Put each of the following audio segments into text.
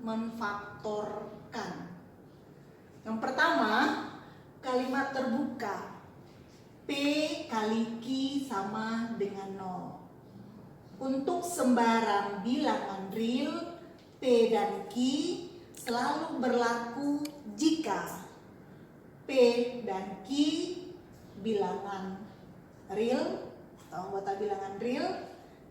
memfaktorkan. Yang pertama, kalimat terbuka. P kali Q sama dengan 0. Untuk sembarang bilangan real, P dan Q selalu berlaku jika P dan Q bilangan real atau anggota bilangan real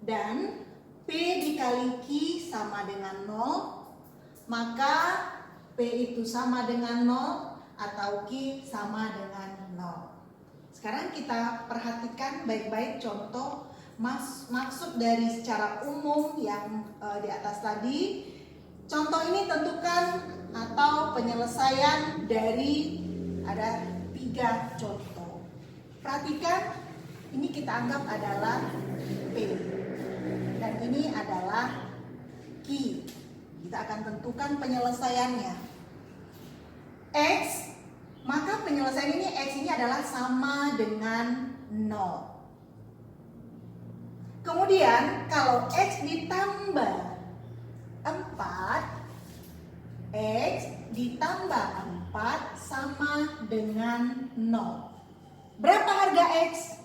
dan P dikali Q sama dengan 0, maka P itu sama dengan 0 atau Q sama dengan 0. Sekarang kita perhatikan baik-baik contoh maksud dari secara umum yang di atas tadi. Contoh ini tentukan atau penyelesaian dari ada 3 contoh. Perhatikan, ini kita anggap adalah P dan ini adalah Q. Kita akan tentukan penyelesaiannya. X, maka penyelesaian ini X ini adalah sama dengan 0. Kemudian kalau X ditambah 4, X ditambah 4 sama dengan 0. Berapa harga X?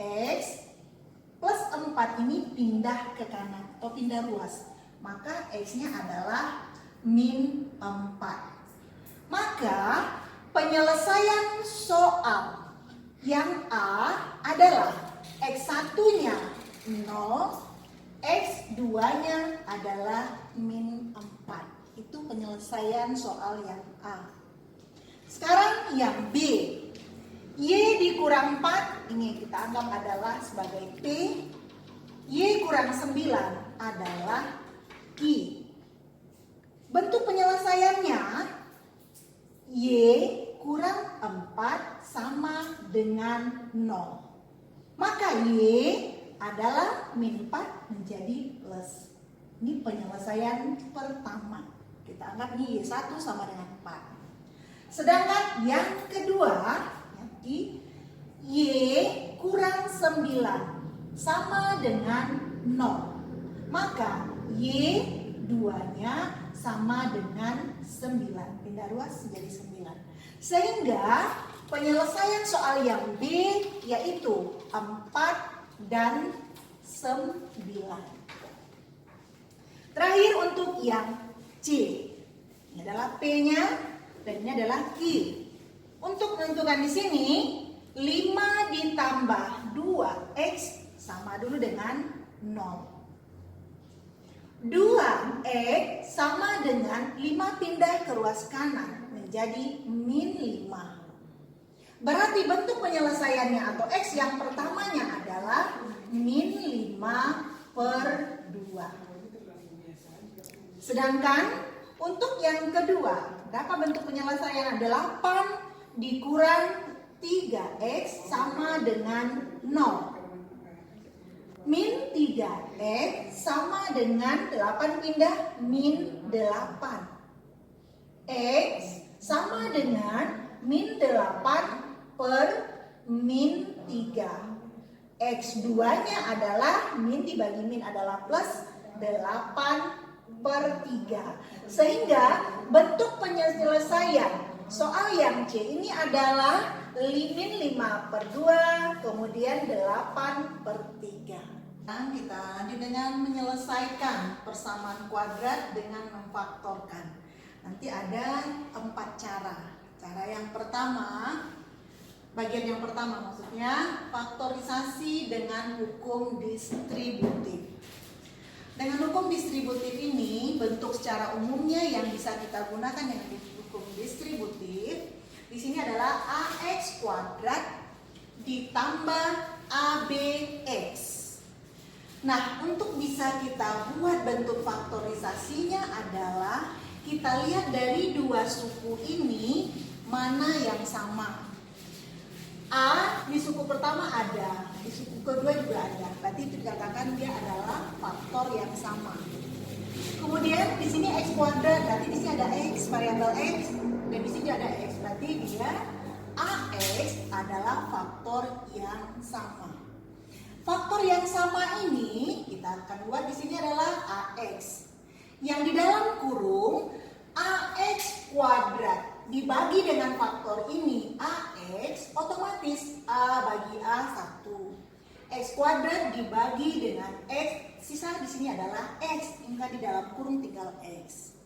X plus 4 ini pindah ke kanan atau pindah ruas. Maka X-nya adalah min 4. Maka penyelesaian soal yang A adalah X1-nya 0, X2-nya adalah min 4. Itu penyelesaian soal yang A. Sekarang yang B. Y dikurang 4, ini kita anggap adalah sebagai P. Y kurang 9 adalah Q. Bentuk penyelesaiannya Y kurang 4 sama dengan 0. Maka Y adalah min 4 menjadi plus. Ini penyelesaian pertama. Kita anggap ini Y1 sama dengan 4. Sedangkan yang kedua, Y kurang 9 sama dengan 0. Maka Y2-nya sama dengan 9. Pindah ruas jadi 9. Sehingga penyelesaian soal yang B yaitu 4 dan 9. Terakhir untuk yang C. Ini adalah P-nya dan ini adalah Q. Untuk menentukan di sini 5 ditambah 2X sama dulu dengan 0. 2X sama dengan 5 pindah ke ruas kanan menjadi min 5. Berarti bentuk penyelesaiannya atau X yang pertamanya adalah min 5 per 2. Sedangkan untuk yang kedua, berapa bentuk penyelesaian? 8 dikurang 3X sama dengan 0. Min 3X sama dengan 8 pindah min 8. X sama dengan min 8 per min 3. X2-nya adalah min dibagi min adalah plus 8 per 3. Sehingga bentuk penyelesaian soal yang C ini adalah min 5 per 2 kemudian 8 per 3. Kita lanjut dengan menyelesaikan persamaan kuadrat dengan memfaktorkan. Nanti ada 4 cara. Cara yang pertama, bagian yang pertama maksudnya faktorisasi dengan hukum distributif. Dengan hukum distributif ini, bentuk secara umumnya yang bisa kita gunakan dengan hukum distributif di sini adalah AX kuadrat ditambah ABX. Nah, untuk bisa kita buat bentuk faktorisasinya adalah kita lihat dari dua suku ini mana yang sama. A di suku pertama ada, di suku kedua juga ada. Berarti itu dikatakan dia adalah faktor yang sama. Kemudian di sini X kuadrat, berarti di sini ada X, variabel X, dan di sini ada X. Berarti dia AX adalah faktor yang sama. Faktor yang sama ini kita akan buat di sini adalah AX. Yang di dalam kurung AX kuadrat dibagi dengan faktor ini AX, otomatis A bagi A 1. X kuadrat dibagi dengan X, sisa di sini adalah X, hingga di dalam kurung tinggal X.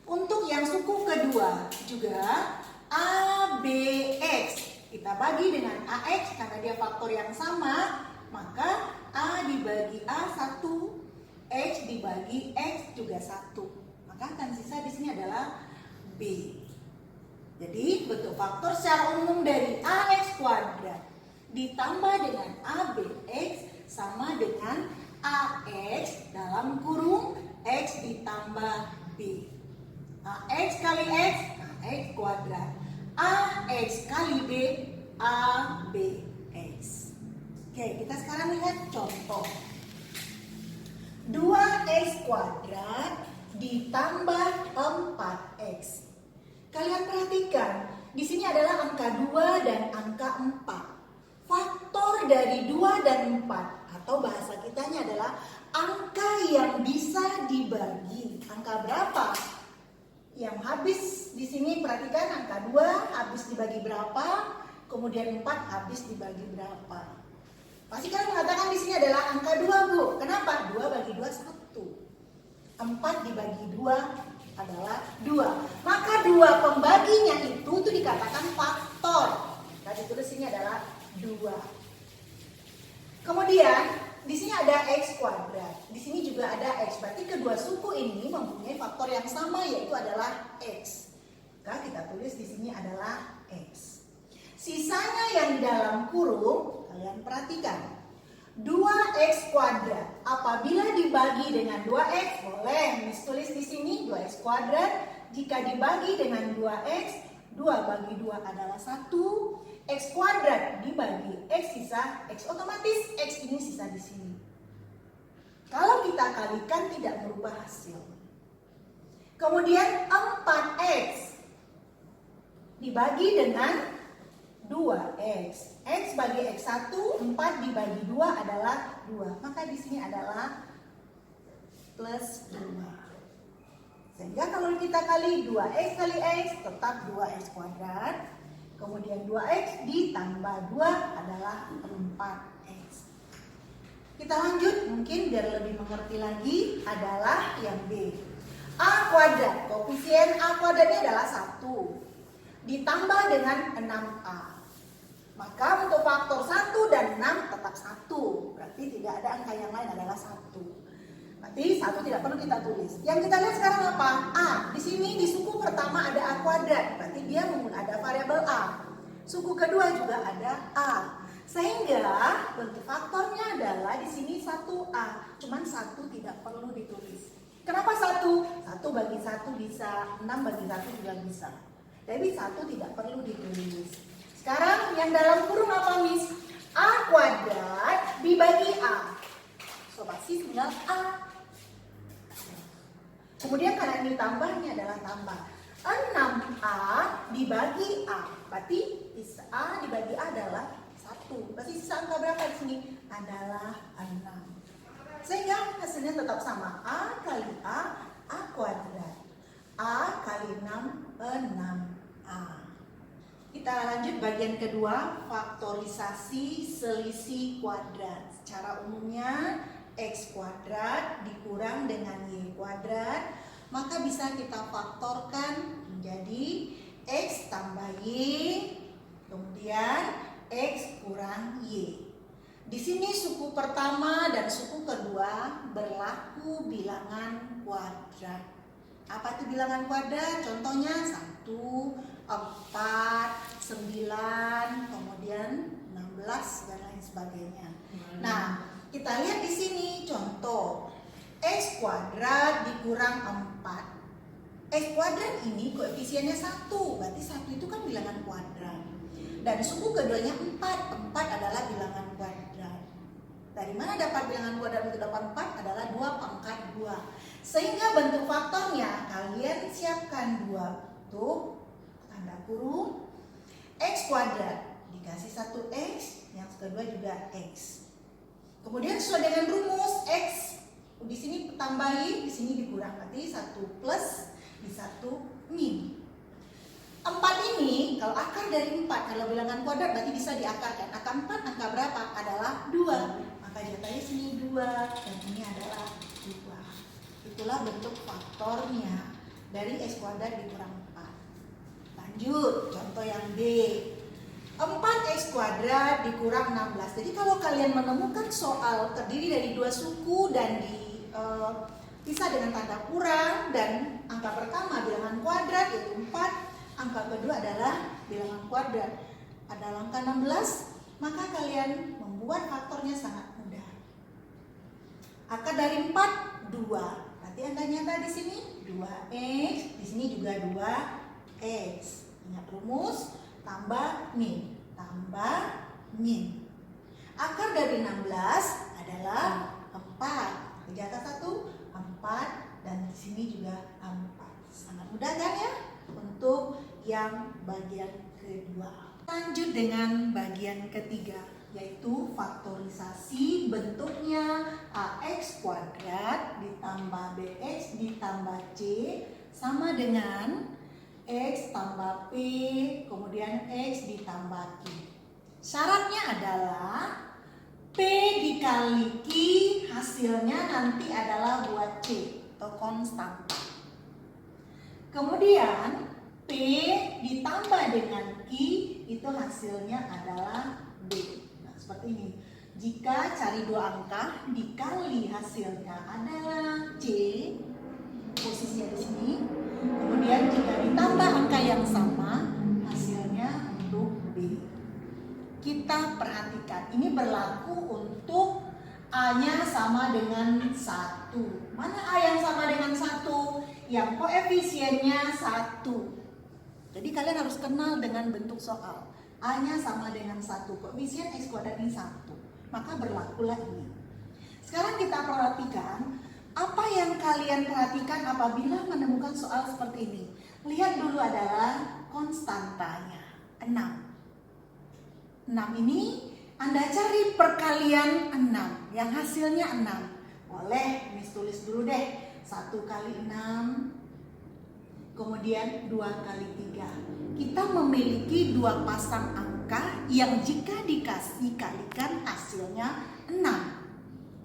Untuk yang suku kedua juga ABX, kita bagi dengan AX karena dia faktor yang sama, maka A dibagi A 1, X dibagi X juga 1. Maka akan sisa di sini adalah B. Jadi bentuk faktor secara umum dari AX kuadrat ditambah dengan ABX sama dengan AX dalam kurung X ditambah B. AX kali X, AX kuadrat. AX kali B, ABX. Oke, kita sekarang lihat contoh. 2X kuadrat ditambah 4X. Kalian perhatikan, di sini adalah angka 2 dan angka 4. Faktor dari 2 dan 4 atau bahasa kitanya adalah angka yang bisa dibagi. Angka berapa? Yang habis di sini perhatikan angka 2 habis dibagi berapa, kemudian 4 habis dibagi berapa. Pasti kalian mengatakan di sini adalah angka 2, Bu. Kenapa? 2 bagi 2 1. 4 dibagi 2 adalah 2. Maka 2 pembaginya itu dikatakan faktor. Nah, ditulis sini adalah 2. Kemudian di sini ada X kuadrat, di sini juga ada X. Berarti kedua suku ini mempunyai faktor yang sama, yaitu adalah X. Maka kita tulis di sini adalah X. Sisanya yang di dalam kurung, kalian perhatikan. 2X kuadrat, apabila dibagi dengan 2X, boleh tulis di sini 2X kuadrat. Jika dibagi dengan 2X, 2 bagi 2 adalah 1. X kuadrat dibagi X sisa, X otomatis X ini sisa di sini. Kalau kita kalikan tidak berubah hasil. Kemudian 4X dibagi dengan 2X. X bagi X1, 4 dibagi 2 adalah 2. Maka di sini adalah plus 2. Sehingga kalau kita kali 2X kali X tetap 2X kuadrat. Kemudian 2X ditambah 2 adalah 4X. Kita lanjut, mungkin biar lebih mengerti lagi adalah yang B. A kuadrat, koefisien A kuadratnya adalah 1. Ditambah dengan 6A. Maka untuk faktor 1 dan 6 tetap 1. Berarti tidak ada angka yang lain, adalah 1. Berarti 1 tidak perlu kita tulis. Yang kita lihat sekarang apa? A. Di sini di suku pertama ada A kuadrat. Berarti dia ada variabel A. Suku kedua juga ada A. Sehingga bentuk faktornya adalah di sini 1A. Cuman 1 tidak perlu ditulis. Kenapa 1? 1 bagi 1 bisa, 6 bagi 1 juga bisa. Jadi 1 tidak perlu ditulis. Sekarang yang dalam kurung apa, Miss? A kuadrat dibagi A. Sobat sih tinggal A. Kemudian karena ini tambahnya adalah tambah. 6A dibagi A. Berarti A dibagi A adalah 1. Berarti sisa angka berapa di sini? Adalah 6. Sehingga hasilnya tetap sama. A kali A kuadrat. A kali 6, 6A. Kita lanjut bagian kedua, faktorisasi selisih kuadrat. Secara umumnya X kuadrat dikurang dengan Y kuadrat, maka bisa kita faktorkan menjadi X tambah Y, kemudian X kurang Y. Di sini suku pertama dan suku kedua berlaku bilangan kuadrat. Apa itu bilangan kuadrat? Contohnya 1, 4, 9, kemudian 16 dan lain sebagainya. Nah, kita lihat di sini contoh X kuadrat dikurang 4. X kuadrat ini koefisiennya 1, berarti 1 itu kan bilangan kuadrat. Dan suku keduanya 4 adalah bilangan kuadrat. Dari mana dapat bilangan kuadrat untuk dapat 4? Adalah 2 pangkat 2. Sehingga bentuk faktornya kalian siapkan 2 untuk tanda kurung X kuadrat dikasih 1X, yang kedua juga X. Kemudian sesuai dengan rumus X Di sini tambahin, di sini dikurang, berarti 1 plus di 1 min. 4 ini kalau akar dari 4, kalau bilangan kuadrat berarti bisa diakarkan. Angka 4 angka berapa? Adalah 2. Maka jatahnya sini 2 dan ini adalah 2. Itulah bentuk faktornya dari x kuadrat dikurang 4. Lanjut, contoh yang B. 4x kuadrat dikurang 16. Jadi kalau kalian menemukan soal terdiri dari 2 suku dan dipisah dengan tanda kurang, dan angka pertama bilangan kuadrat yaitu 4, angka kedua adalah bilangan kuadrat adalah angka 16, maka kalian membuat faktornya sangat mudah. Akar dari 4 2. Berarti Anda nyata di sini 2x, di sini juga 2x. Ingat rumus tambah min, tambah min. Akar dari 16 adalah 4. Jatah 1 4 dan di sini juga 4. Sangat mudah kan ya untuk yang bagian kedua. Lanjut dengan bagian ketiga, yaitu faktorisasi. Bentuknya ax kuadrat ditambah bx ditambah c sama dengan x tambah p kemudian x ditambah q. Syaratnya adalah p dikali q, hasilnya nanti adalah buat c atau konstanta. Kemudian P ditambah dengan Q itu hasilnya adalah B. Nah, seperti ini. Jika cari 2 angka dikali hasilnya adalah C, posisinya di sini. Kemudian jika ditambah angka yang sama, hasilnya untuk B. Kita perhatikan, ini berlaku untuk A-nya sama dengan 1. Mana A yang sama dengan 1? Yang koefisiennya 1. Jadi kalian harus kenal dengan bentuk soal. A-nya sama dengan 1, koefisien x kuadrat ini 1. Maka berlakulah ini. Sekarang kita perhatikan, apa yang kalian perhatikan apabila menemukan soal seperti ini. Lihat dulu adalah konstantanya, 6. 6 ini Anda cari perkalian 6, yang hasilnya 6. Boleh, Miss tulis dulu deh. 1 kali 6, kemudian 2 kali 3. Kita memiliki 2 pasang angka yang jika dikalikan hasilnya 6.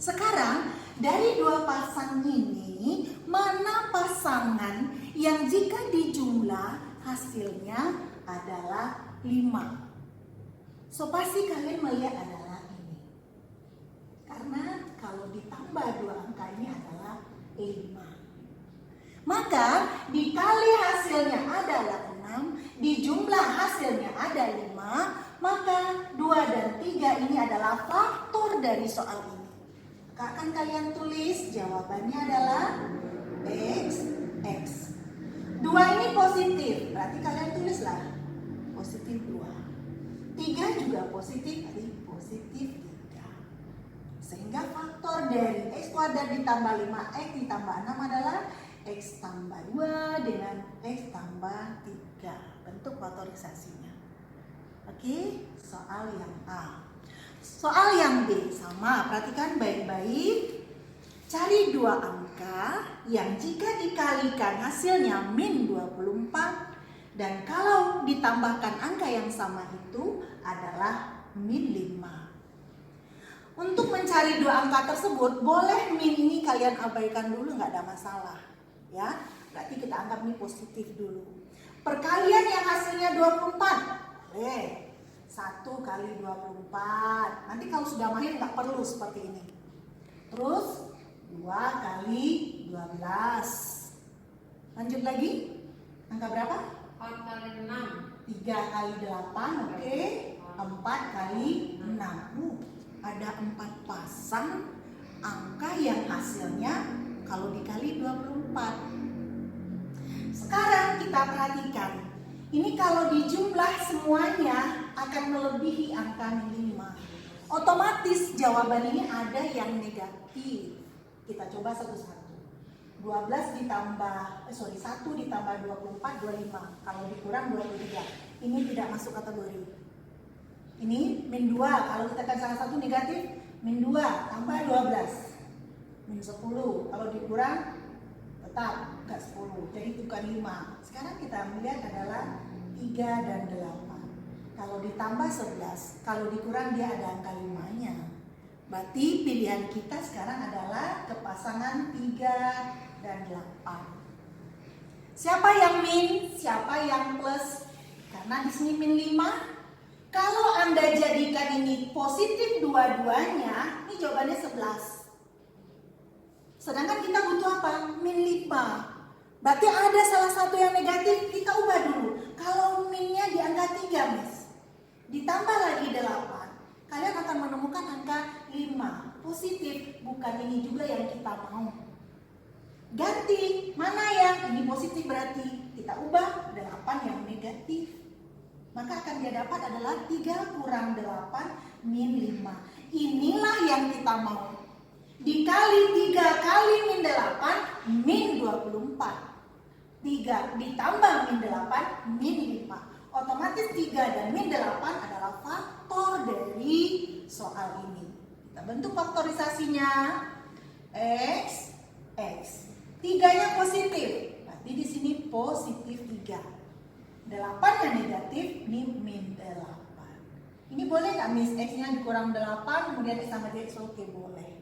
Sekarang dari 2 pasang ini, mana pasangan yang jika dijumlah hasilnya adalah 5? So pasti kalian melihat adalah ini. Karena kalau ditambah 2 angka ini adalah 5. Maka dikali hasilnya adalah 6, dijumlah hasilnya ada 5, maka 2 dan 3 ini adalah faktor dari soal ini. Maka akan kalian tulis jawabannya adalah x. 2 ini positif, berarti kalian tulislah positif 2. 3 juga positif, berarti positif 3. Sehingga faktor dari x kuadrat ditambah 5x ditambah 6 adalah x tambah 2 dengan x tambah 3. Bentuk faktorisasinya. Oke, soal yang A. Soal yang B sama, perhatikan baik-baik. Cari 2 angka yang jika dikalikan hasilnya min 24 dan kalau ditambahkan angka yang sama itu adalah min 5. Untuk mencari 2 angka tersebut, boleh min ini kalian abaikan dulu, nggak ada masalah. Ya, berarti kita anggap ini positif dulu. Perkalian yang hasilnya 24. Boleh. 1 kali 24. Nanti kalau sudah mahir nggak perlu seperti ini. Terus 2 kali 12. Lanjut lagi. Angka berapa? 4 kali 6. 3 kali 8, oke. 4 kali 6. Ada 4 pasang angka yang hasilnya kalau dikali 24. Sekarang kita perhatikan. Ini kalau dijumlah semuanya akan melebihi angka 5. Otomatis jawaban ini ada yang negatif. Kita coba satu-satu. 1 ditambah 1 ditambah 24 25. Kalau dikurang 23. Ini tidak masuk kategori. Ini min 2. Kalau kita kan salah satu negatif, min 2 tambah 12. min 10. Kalau dikurang tetap nggak 10, jadi bukan 5. Sekarang kita melihat adalah 3 dan 8. Kalau ditambah 11, kalau dikurang dia ada angka 5-nya. Berarti pilihan kita sekarang adalah kepasangan 3 dan 8. Siapa yang min, siapa yang plus? Karena di sini min 5. Kalau Anda jadikan ini positif dua-duanya, ini jawabannya 11. Sedangkan kita butuh apa? Min 5. Berarti ada salah satu yang negatif, kita ubah dulu. Kalau minnya di angka 3, Miss, ditambah lagi 8, kalian akan menemukan angka 5. Positif, bukan ini juga yang kita mau. Ganti, mana yang ini positif berarti kita ubah 8 yang negatif. Maka akan dia dapat adalah 3 kurang 8 min 5. Inilah yang kita mau. Dikali 3 kali min 8 min 24. 3 ditambah min 8 min 5. Otomatis 3 dan min 8 adalah faktor dari soal ini. Kita bentuk faktorisasinya. X, X. 3-nya positif. Berarti di sini positif 3. 8-nya negatif, min 8. Ini boleh nggak Miss? X-nya dikurang 8, kemudian X sama X, oke boleh.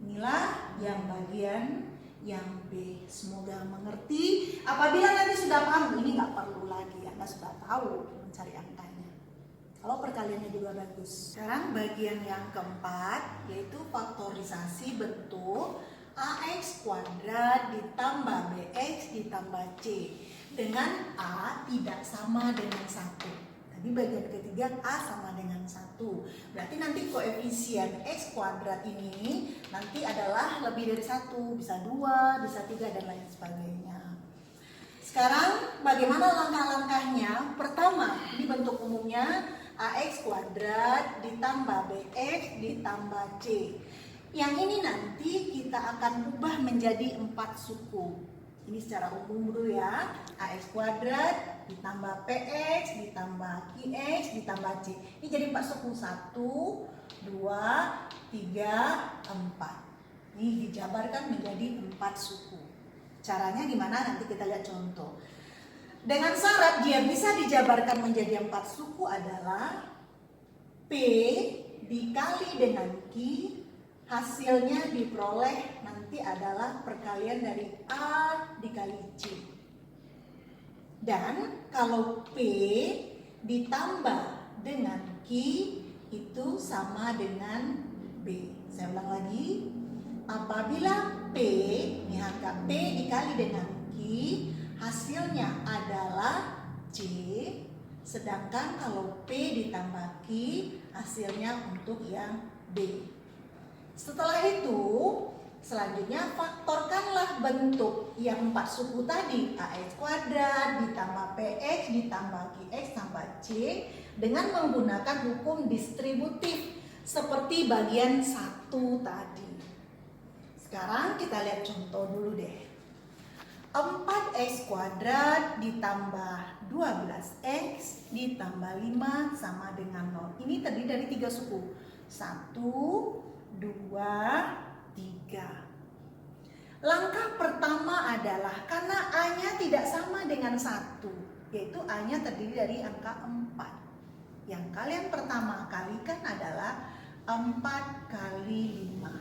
Inilah yang bagian yang B. Semoga mengerti. Apabila nanti sudah paham, ini nggak perlu lagi. Anda sudah tahu mencari angkanya. Kalau perkaliannya juga bagus. Sekarang bagian yang keempat, yaitu faktorisasi bentuk AX kuadrat ditambah BX ditambah C. Dengan A tidak sama dengan 1. Tadi bagian ketiga A sama dengan 1. Berarti nanti koefisien X kuadrat ini nanti adalah lebih dari 1. Bisa 2, bisa 3 dan lain sebagainya. Sekarang bagaimana langkah-langkahnya? Pertama, ini bentuk umumnya AX kuadrat ditambah BX ditambah C. Yang ini nanti kita akan ubah menjadi 4 suku. Ini secara umum dulu ya. AX kuadrat ditambah PX ditambah QX ditambah C. Ini jadi 4 suku. 1, 2, 3, 4. Ini dijabarkan menjadi 4 suku. Caranya gimana? Nanti kita lihat contoh. Dengan syarat dia bisa dijabarkan menjadi 4 suku adalah P dikali dengan Q, hasilnya diperoleh nanti adalah perkalian dari A dikali C. Dan kalau P ditambah dengan Q itu sama dengan B. Saya ulang lagi. Apabila P, ini angka P dikali dengan Q, hasilnya adalah C. Sedangkan kalau P ditambah Q, hasilnya untuk yang B. Setelah itu, selanjutnya faktorkanlah bentuk yang 4 suku tadi, AX kuadrat ditambah PX ditambah QX tambah C dengan menggunakan hukum distributif seperti bagian 1 tadi. Sekarang kita lihat contoh dulu deh. 4x kuadrat ditambah 12x ditambah 5 sama dengan 0. Ini terdiri dari 3 suku. 1, 2, 3. Langkah pertama adalah karena A-nya tidak sama dengan 1, yaitu A-nya terdiri dari angka 4. Yang kalian pertama kalikan adalah 4 kali 5.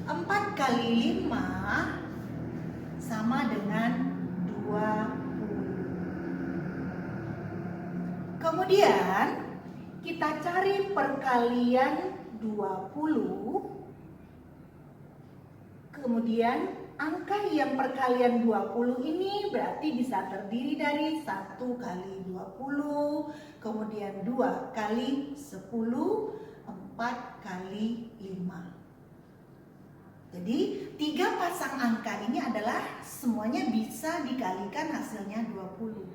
4 kali 5 sama dengan 20. Kemudian kita cari perkalian 20. Kemudian angka yang perkalian 20 ini berarti bisa terdiri dari 1 kali 20, kemudian 2 kali 10, 4 kali 5. Jadi 3 pasang angka ini adalah semuanya bisa dikalikan hasilnya 20.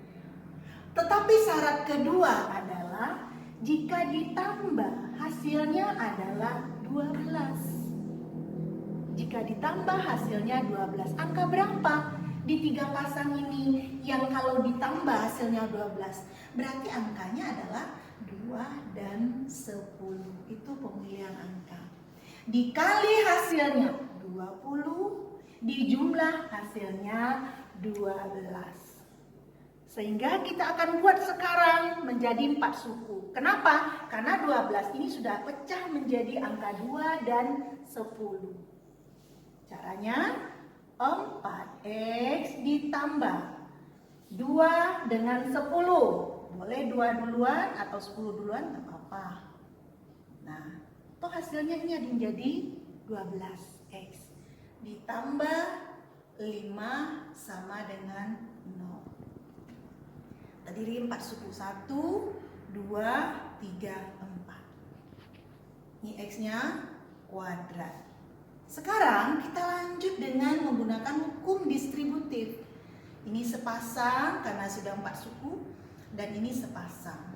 Tetapi syarat kedua adalah jika ditambah hasilnya adalah 12. Jika ditambah hasilnya 12, angka berapa di 3 pasang ini yang kalau ditambah hasilnya 12? Berarti angkanya adalah 2 dan 10. Itu pemilihan angka. dikali hasilnya 20, dijumlah hasilnya 12. Sehingga kita akan buat sekarang menjadi 4 suku. Kenapa? Karena 12 ini sudah pecah menjadi angka 2 dan 10. Caranya 4x ditambah 2 dengan 10. Boleh 2 duluan atau 10 duluan, nggak apa-apa. Nah, toh hasilnya ini ada menjadi 12x. Ditambah 5 sama dengan 0. Terdiri 4 suku. 1, 2, 3, 4. Ini x-nya kuadrat. Sekarang kita lanjut dengan menggunakan hukum distributif. Ini sepasang karena sudah 4 suku. Dan ini sepasang.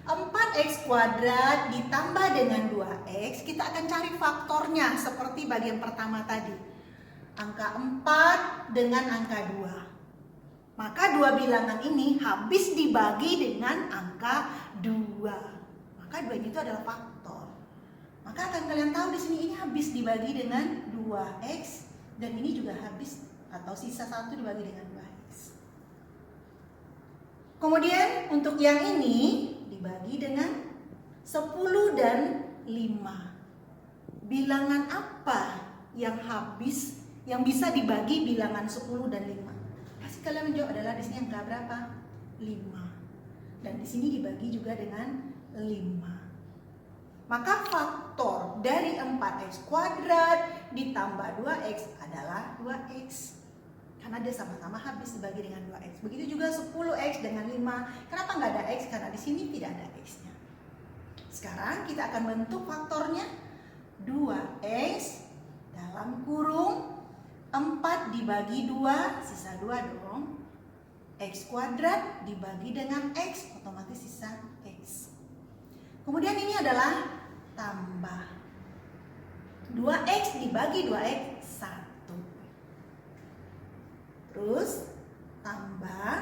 4x kuadrat ditambah dengan 2x. Kita akan cari faktornya seperti bagian pertama tadi. Angka 4 dengan angka 2. Maka dua bilangan ini habis dibagi dengan angka 2. Maka 2 itu adalah faktor. Maka akan kalian tahu di sini ini habis dibagi dengan 2x dan ini juga habis atau sisa 1 dibagi dengan 2x. Kemudian untuk yang ini dibagi dengan 10 dan 5. Bilangan apa yang habis yang bisa dibagi bilangan 10 dan 5? Pasti kalian menjawab adalah di sini angka berapa? 5. Dan di sini dibagi juga dengan 5. Maka faktor dari 4x kuadrat ditambah 2x adalah 2x. Karena dia sama-sama habis dibagi dengan 2x. Begitu juga 10x dengan 5. Kenapa nggak ada x? Karena di sini tidak ada x-nya. Sekarang kita akan bentuk faktornya. 2x dalam kurung 4 dibagi 2, sisa 2 dong. X kuadrat dibagi dengan x, otomatis sisa x. Kemudian ini adalah tambah. 2x dibagi 2x, 1. Terus tambah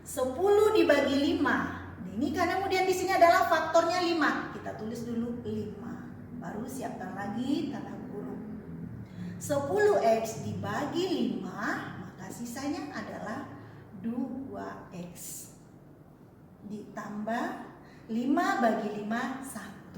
10 dibagi 5. Ini karena kemudian di sini adalah faktornya 5. Kita tulis dulu 5. Baru siapkan lagi tanda kurung. 10x dibagi 5, maka sisanya adalah 2x. Ditambah 5 bagi 5, 1.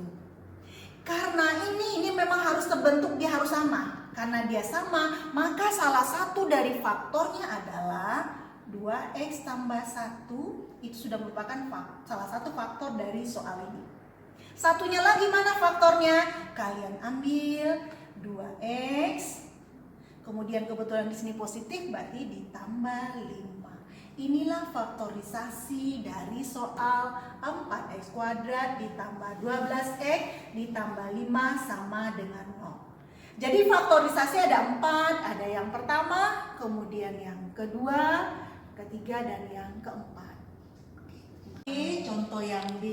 Karena ini memang harus terbentuk, dia harus sama. Karena dia sama, maka salah satu dari faktornya adalah 2x tambah 1. Itu sudah merupakan salah satu faktor dari soal ini. Satunya lagi mana faktornya? Kalian ambil 2x, kemudian kebetulan di sini positif berarti ditambah 5. Inilah faktorisasi dari soal 4x kuadrat ditambah 12x ditambah 5 sama dengan 0. Jadi faktorisasi ada 4, ada yang pertama, kemudian yang kedua, ketiga, dan yang keempat. Oke, contoh yang B.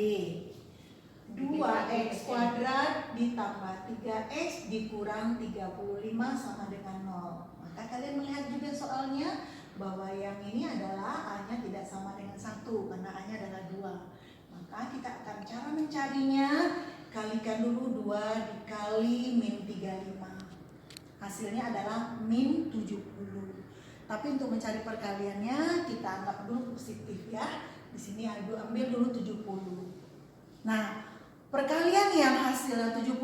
2x kuadrat ditambah 3x dikurang 35 sama dengan 0. Maka kalian melihat juga soalnya bahwa yang ini adalah A-nya tidak sama dengan 1 karena A-nya adalah 2. Maka kita akan cara mencarinya, kalikan dulu 2 dikali min 35. Hasilnya adalah min 70. Tapi untuk mencari perkaliannya kita anggap dulu positif ya. Di sini ambil dulu 70. Nah, perkalian yang hasilnya 70,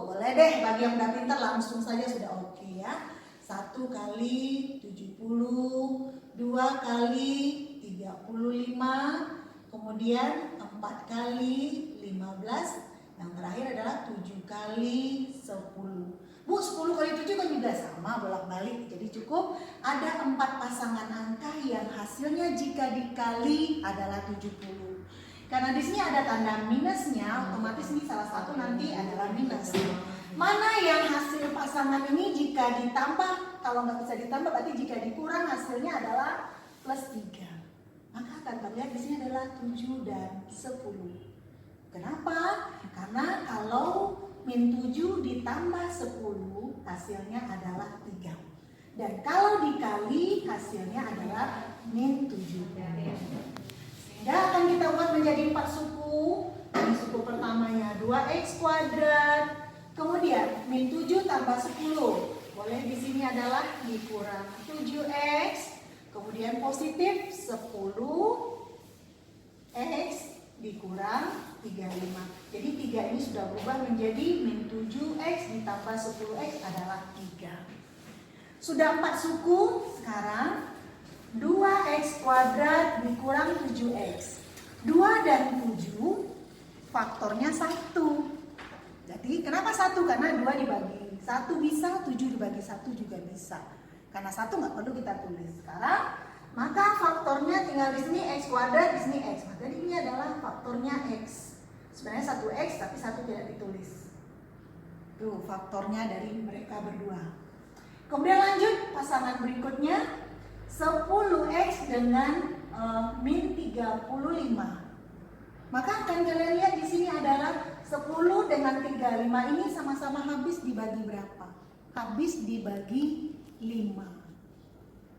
boleh deh bagi yang udah pintar langsung saja sudah oke ya. 1 kali 70, 2 kali 35, kemudian 4 kali 15, yang terakhir adalah 7 kali 10. Bu, 10 kali 7 kan juga sama bolak-balik, jadi cukup ada 4 pasangan angka yang hasilnya jika dikali adalah 70. Karena di sini ada tanda minusnya, otomatis ini salah satu nanti adalah minus. Mana yang hasil pasangan ini jika ditambah, kalau nggak bisa ditambah berarti jika dikurang hasilnya adalah plus 3. Maka akan terlihat di sini adalah 7 dan 10. Kenapa? Karena kalau min 7 ditambah 10 hasilnya adalah 3. Dan kalau dikali hasilnya adalah min 7. Sehingga akan kita buat menjadi 4 suku. Ini suku pertamanya 2x kuadrat Kemudian min 7 tambah 10. Boleh di sini adalah dikurang 7x. Kemudian positif 10x dikurang 35. Jadi 3 ini sudah berubah menjadi min 7x ditambah 10x adalah 3. Sudah 4 suku, sekarang 2x kuadrat dikurang 7x. 2 dan 7 faktornya 1. Jadi kenapa 1? Karena 2 dibagi 1 bisa, 7 dibagi 1 juga bisa. Karena 1 nggak perlu kita tulis. Sekarang maka faktornya tinggal di sini x kuadrat, di sini x. Maka ini adalah faktornya x. Sebenarnya 1x tapi 1 tidak ditulis. Tuh faktornya dari mereka berdua. Kemudian lanjut pasangan berikutnya 10x dengan min 35. Maka akan kalian lihat di sini adalah 10 dengan 35 ini sama-sama habis dibagi berapa? Habis dibagi 5.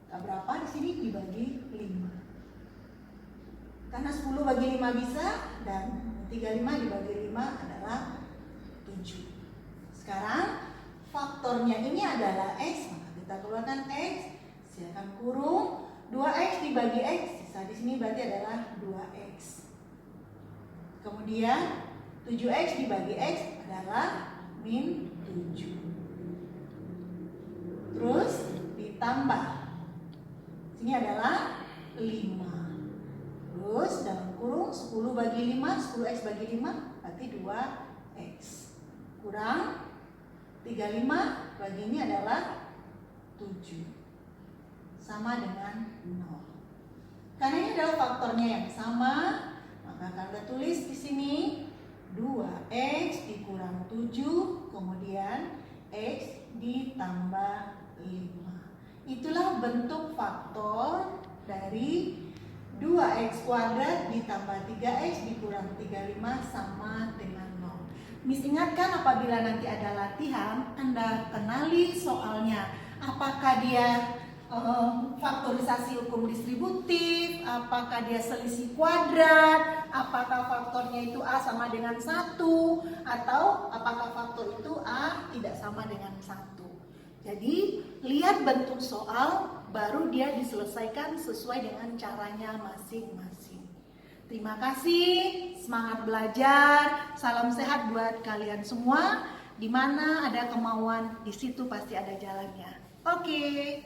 Nah, berapa di sini dibagi 5? Karena 10 bagi 5 bisa dan 35 dibagi 5 adalah 7. Sekarang faktornya ini adalah x, maka kita keluarkan x, silakan kurung 2x dibagi x, sisa di sini berarti adalah 2x. Kemudian 7x dibagi x adalah min 7. Terus ditambah. Sini adalah 5. Terus dalam kurung 10 bagi 5, 10x bagi 5 berarti 2x. Kurang 35 bagi ini adalah 7. Sama dengan 0. Karena ini adalah faktornya yang sama, maka Kanda tulis di sini 2x dikurang 7, kemudian x ditambah 5. Itulah bentuk faktor dari 2x kuadrat ditambah 3x dikurang 35 sama dengan 0. Miss ingatkan apabila nanti ada latihan, Anda kenali soalnya. Apakah dia faktorisasi hukum distributif, apakah dia selisih kuadrat, apakah faktornya itu A sama dengan 1, atau apakah faktor itu A tidak sama dengan 1. Jadi lihat bentuk soal baru dia diselesaikan sesuai dengan caranya masing-masing. Terima kasih, semangat belajar, salam sehat buat kalian semua. Di mana ada kemauan, di situ pasti ada jalannya. Oke.